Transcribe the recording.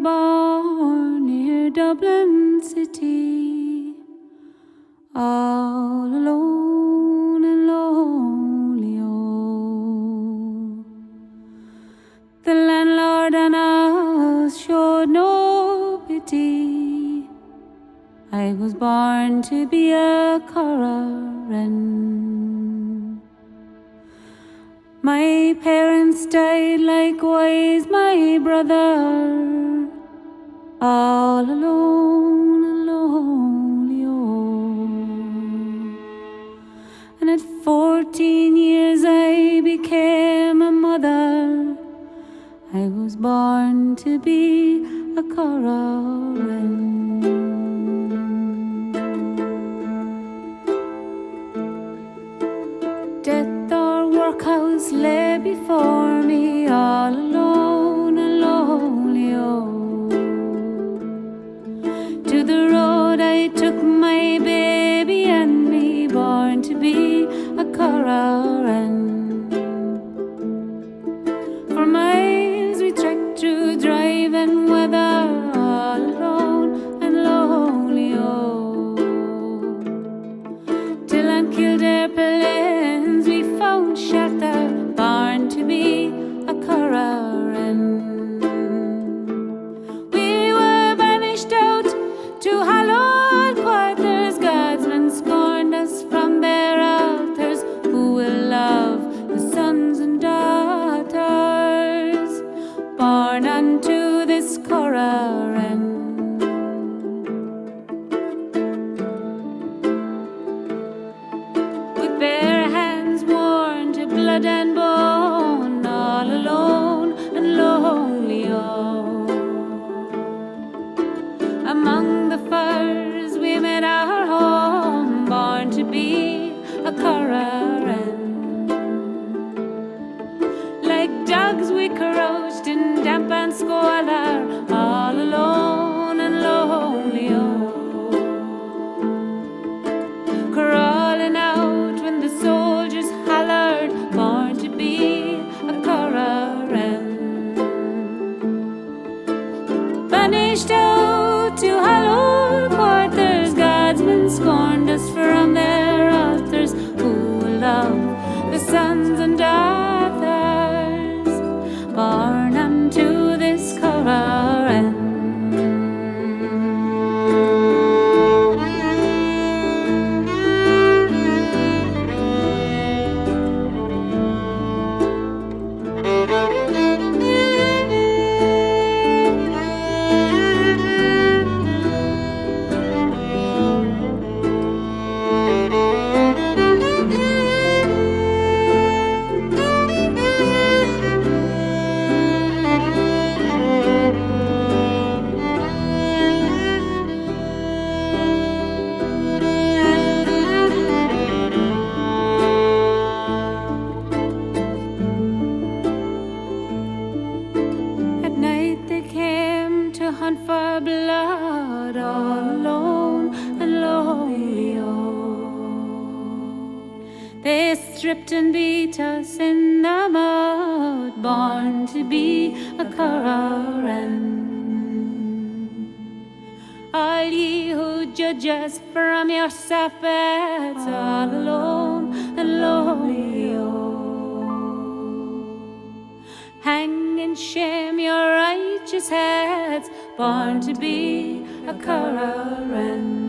born near Dublin city, all alone and lonely. Oh, the landlord on us showed no pity. I was born to be a Curragh Wren. My parents died, likewise my brother, all alone and lonely. Oh, and at 14 years I became a mother. I was born to be a Curragh Wren. Death or workhouse lay before me, all alone and lonely. Oh, to the road I took my baby and me, born to be a Curragh Wren. For miles we trekked through drive and weather, all alone and lonely. Oh, till on Kildare plains we found shelter, born to be a Curragh Wren. We were banished out to hallowed quarters. God's men scorned us from their altars. Who will love the sons and daughters born unto this Curragh Wren? With bare hands worn to blood and bone, all alone and lonely. Oh, among the firs we made our home, born to be a Curragh Wren. Like dogs we crouched in damp and squalor, all alone and lonely. Oh, crawling out when the soldiers hollered, born to be a Curragh Wren. Banished out to hallowed quarters, God's men scorned us from their altars. Who will love the sons and daughters born unto this Curragh Wren? At night they came to hunt for blood, all alone and lonely. Oh, they stripped and beat us in the mud, born to be a Curragh Wren. All ye who judge us from your soft beds, all alone and lonely. Oh, hang in shame your righteous heads, born to be a Curragh Wren.